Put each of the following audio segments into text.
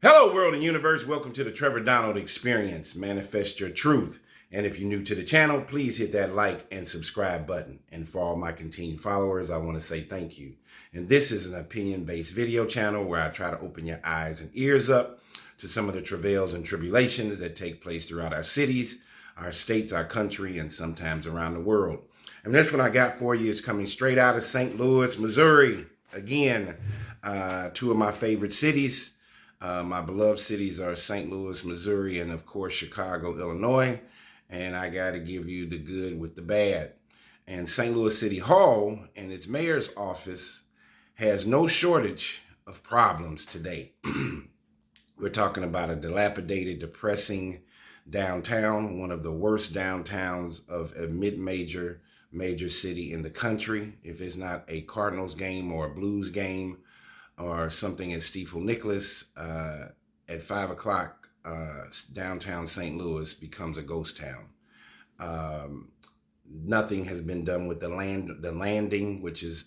Hello, world and universe. Welcome to the Trevor Donald Experience. Manifest your truth. And if you're new to the channel, please hit that like and subscribe button. And for all my continued followers, I want to say thank you. And this is an opinion-based video channel where I try to open your eyes and ears up to some of the travails and tribulations that take place throughout our cities, our states, our country, and sometimes around the world. And this one I got for you is coming straight out of St. Louis, Missouri. Again, two of my favorite cities. My beloved cities are St. Louis, Missouri, and of course, Chicago, Illinois. And I got to give you the good with the bad. And St. Louis City Hall and its mayor's office has no shortage of problems today. We're talking about a dilapidated, depressing downtown, one of the worst downtowns of a mid-major city in the country. If it's not a Cardinals game or a Blues game, or something at Stiefel Nicholas, at 5 o'clock, downtown St. Louis becomes a ghost town. Nothing has been done with the landing, which is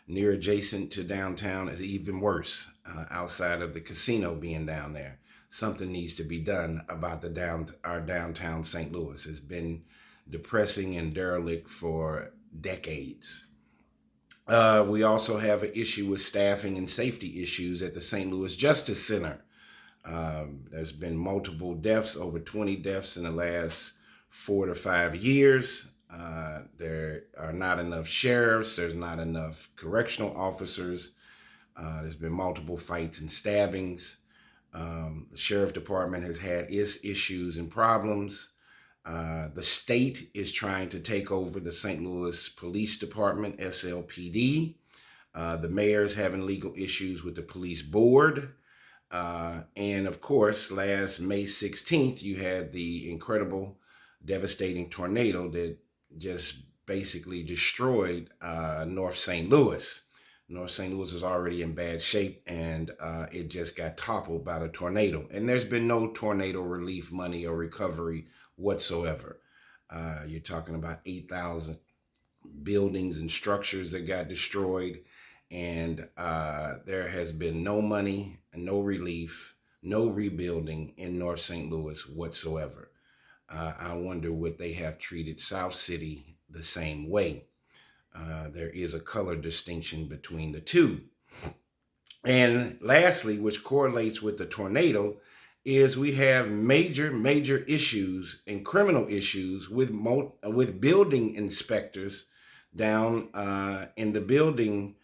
near adjacent to downtown, is even worse, outside of the casino being down there. Something needs to be done about our downtown St. Louis. It's been depressing and derelict for decades. We also have an issue with staffing and safety issues at the St. Louis Justice Center. There's been multiple deaths, over 20 deaths in the last 4 to 5 years. There are not enough sheriffs. There's not enough correctional officers. There's been multiple fights and stabbings. The sheriff department has had its issues and problems. The state is trying to take over the St. Louis Police Department, SLPD. The mayor is having legal issues with the police board. And of course, last May 16th, you had the incredible, devastating tornado that just basically destroyed North St. Louis. North St. Louis is already in bad shape, and it just got toppled by the tornado. And there's been no tornado relief money or recovery whatsoever. You're talking about 8,000 buildings and structures that got destroyed, and there has been no money, no relief, no rebuilding in North St. Louis whatsoever. I wonder would they have treated South City the same way? There is a color distinction between the two. And lastly, which correlates with the tornado, is we have major issues and criminal issues with building inspectors down in the building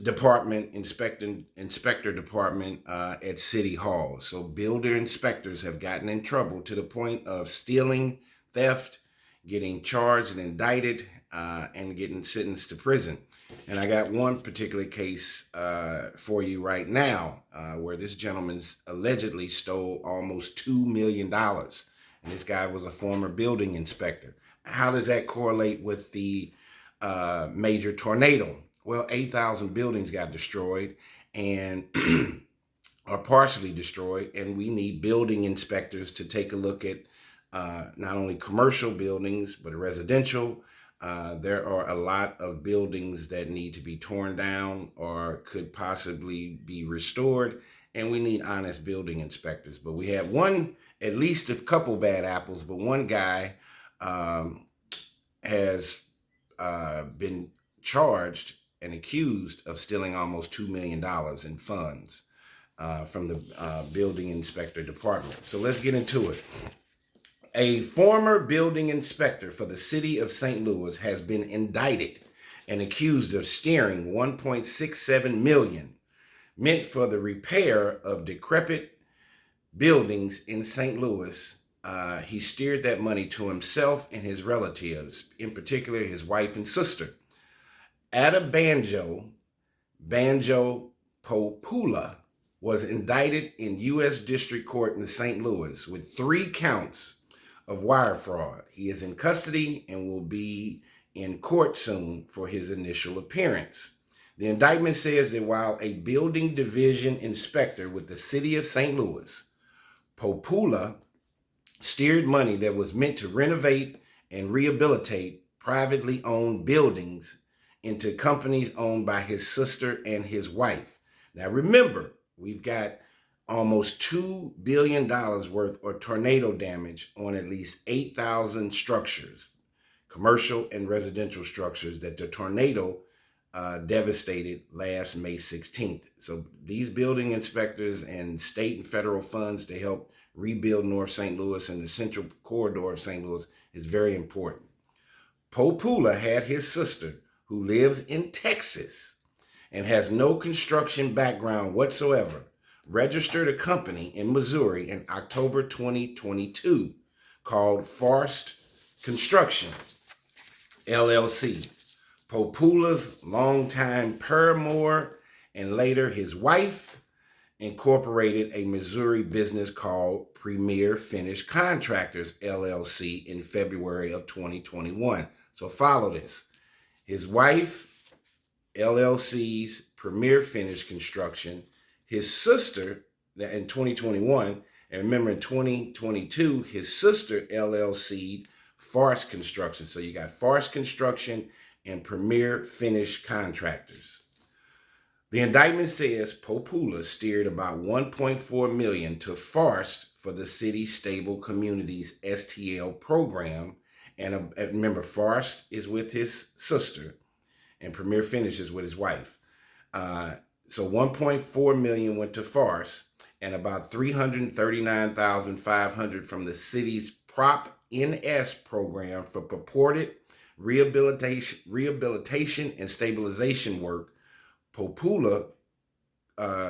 department, inspector department at City Hall. So builder inspectors have gotten in trouble to the point of stealing, theft, getting charged and indicted, and getting sentenced to prison. And I got one particular case for you right now where this gentleman allegedly stole almost $2 million. And this guy was a former building inspector. How does that correlate with the major tornado? Well, 8,000 buildings got destroyed and are partially destroyed. And we need building inspectors to take a look at not only commercial buildings, but residential. There are a lot of buildings that need to be torn down or could possibly be restored, and we need honest building inspectors. But we have at least a couple bad apples, but one guy has been charged and accused of stealing almost $2 million in funds from the building inspector department. So let's get into it. A former building inspector for the city of St. Louis has been indicted and accused of steering $1.67 million meant for the repair of decrepit buildings in St. Louis. He steered that money to himself and his relatives, in particular his wife and sister. Ada Banjo Popoola was indicted in U.S. District Court in St. Louis with 3 counts of wire fraud. He is in custody and will be in court soon for his initial appearance. The indictment says that while a building division inspector with the city of St. Louis, Popoola steered money that was meant to renovate and rehabilitate privately owned buildings into companies owned by his sister and his wife. Now remember, We've got almost $2 billion worth of tornado damage on at least 8,000 structures, commercial and residential structures, that the tornado devastated last May 16th. So these building inspectors and state and federal funds to help rebuild North St. Louis and the central corridor of St. Louis is very important. Popoola had his sister, who lives in Texas and has no construction background whatsoever, registered a company in Missouri in October 2022 called Forst Construction, LLC. Popoola's longtime paramour and later his wife incorporated a Missouri business called Premier Finish Contractors, LLC in February of 2021. So follow this. His wife, LLC's Premier Finish Construction, his sister in 2021, and remember in 2022, his sister, LLC, Forst Construction. So you got Forst Construction and Premier Finish Contractors. The indictment says Popoola steered about $1.4 million to Forst for the City Stable Communities STL program. And remember, Forst is with his sister and Premier Finish is with his wife. So $1.4 million went to Forst and about $339,500 from the city's Prop NS program for purported rehabilitation and stabilization work. Popoola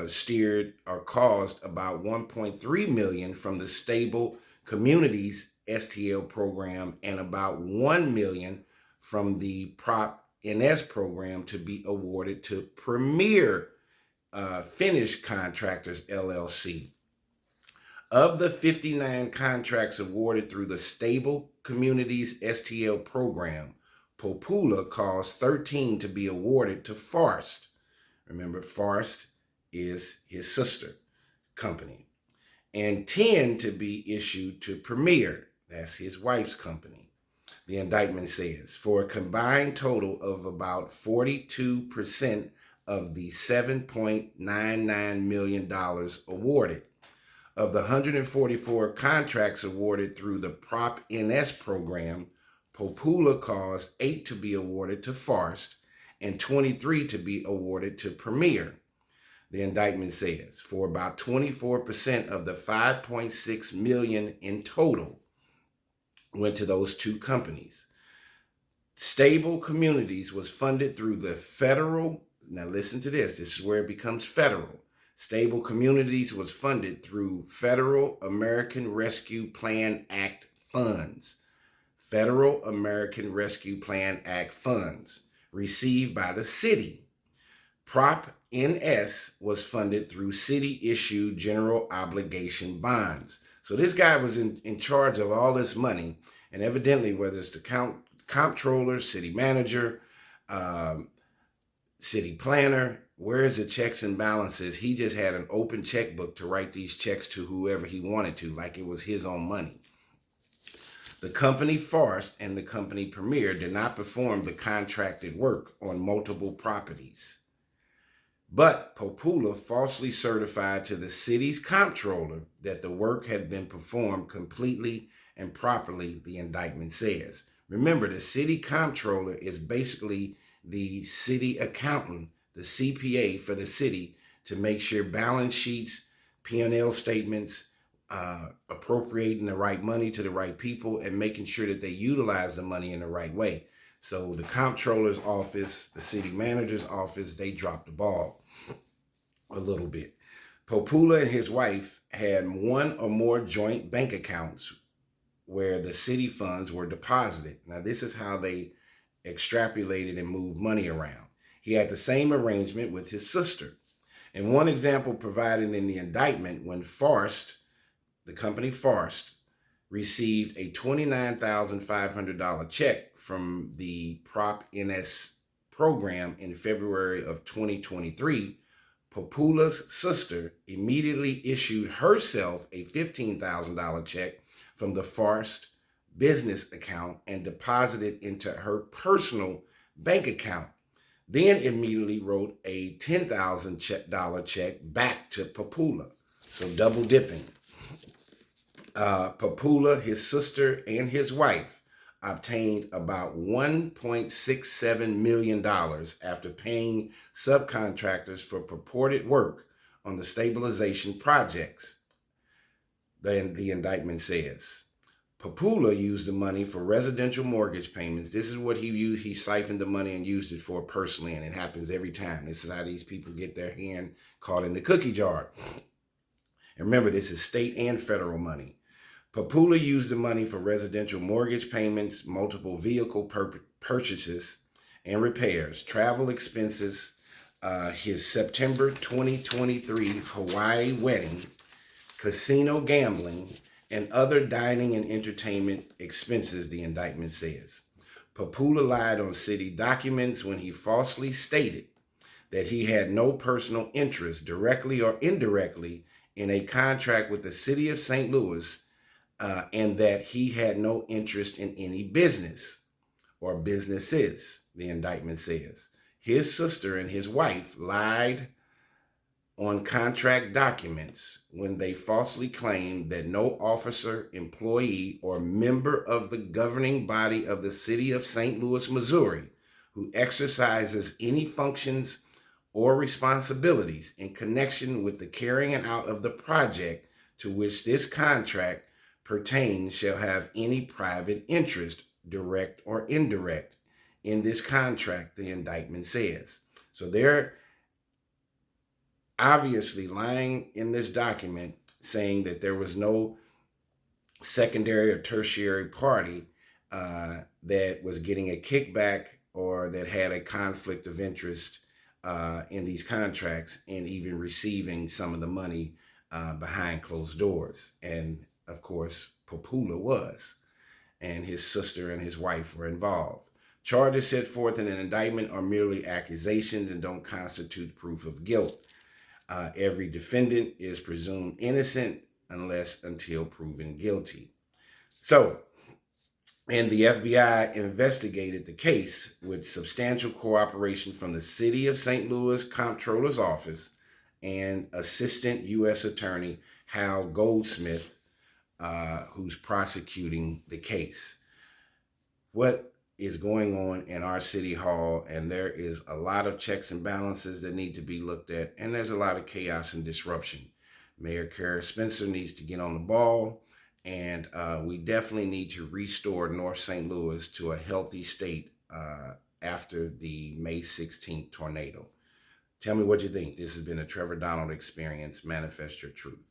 steered or caused about $1.3 million from the Stable Communities STL program and about $1 million from the Prop NS program to be awarded to Premier Finish Contractors, LLC. Of the 59 contracts awarded through the Stable Communities STL program, Popoola caused 13 to be awarded to Forst. Remember, Forst is his sister company. And 10 to be issued to Premier. That's his wife's company. The indictment says, for a combined total of about 42% of the $7.99 million awarded. Of the 144 contracts awarded through the Prop NS program, Popoola caused 8 to be awarded to Forst and 23 to be awarded to Premier. The indictment says, for about 24% of the $5.6 million in total went to those two companies. Stable Communities was funded through the federal, now listen to this is where it becomes federal. Stable Communities was funded through Federal American Rescue Plan Act funds. Federal American Rescue Plan Act funds received by the city. Prop NS was funded through city-issued general obligation bonds. So this guy was in charge of all this money, and evidently, whether it's the comptroller, city manager, city planner, where is the checks and balances? He just had an open checkbook to write these checks to whoever he wanted to, like it was his own money. The company Forst and the company Premier did not perform the contracted work on multiple properties. But Popoola falsely certified to the city's comptroller that the work had been performed completely and properly, the indictment says. Remember, the city comptroller is basically the city accountant, the CPA for the city, to make sure balance sheets, P&L statements, appropriating the right money to the right people and making sure that they utilize the money in the right way. So the comptroller's office, the city manager's office, they dropped the ball a little bit. Popoola and his wife had one or more joint bank accounts where the city funds were deposited. Now, this is how they extrapolated and moved money around. He had the same arrangement with his sister. And one example provided in the indictment, when Forst, the company Forst, received a $29,500 check from the Prop NS program in February of 2023, Popoola's sister immediately issued herself a $15,000 check from the Forst business account and deposited into her personal bank account. then immediately wrote a $10,000 check back to Papula. So double dipping. Papula, his sister, and his wife obtained about $1.67 million after paying subcontractors for purported work on the stabilization projects. Then the indictment says Papula used the money for residential mortgage payments. This is what he used. He siphoned the money and used it for personally, and it happens every time. This is how these people get their hand caught in the cookie jar. And remember, this is state and federal money. Papula used the money for residential mortgage payments, multiple vehicle purchases and repairs, travel expenses, his September 2023 Hawaii wedding, casino gambling, and other dining and entertainment expenses, the indictment says. Papula lied on city documents when he falsely stated that he had no personal interest, directly or indirectly, in a contract with the city of St. Louis, and that he had no interest in any business or businesses, the indictment says. His sister and his wife lied on contract documents when they falsely claimed that no officer, employee, or member of the governing body of the city of St. Louis, Missouri, who exercises any functions or responsibilities in connection with the carrying out of the project to which this contract pertains shall have any private interest, direct or indirect, in this contract, the indictment says. So they're obviously lying in this document saying that there was no secondary or tertiary party that was getting a kickback or that had a conflict of interest in these contracts and even receiving some of the money behind closed doors. And of course, Papula was, and his sister and his wife were involved. Charges set forth in an indictment are merely accusations and don't constitute proof of guilt. Every defendant is presumed innocent unless until proven guilty. So, and the FBI investigated the case with substantial cooperation from the City of St. Louis Comptroller's Office and Assistant U.S. Attorney Hal Goldsmith, who's prosecuting the case. What is going on in our city hall, and there is a lot of checks and balances that need to be looked at, and there's a lot of chaos and disruption. Mayor Kara Spencer needs to get on the ball, and we definitely need to restore North St. Louis to a healthy state after the May 16th tornado. Tell me what you think. This has been a Trevor Donald Experience. Manifest your truth.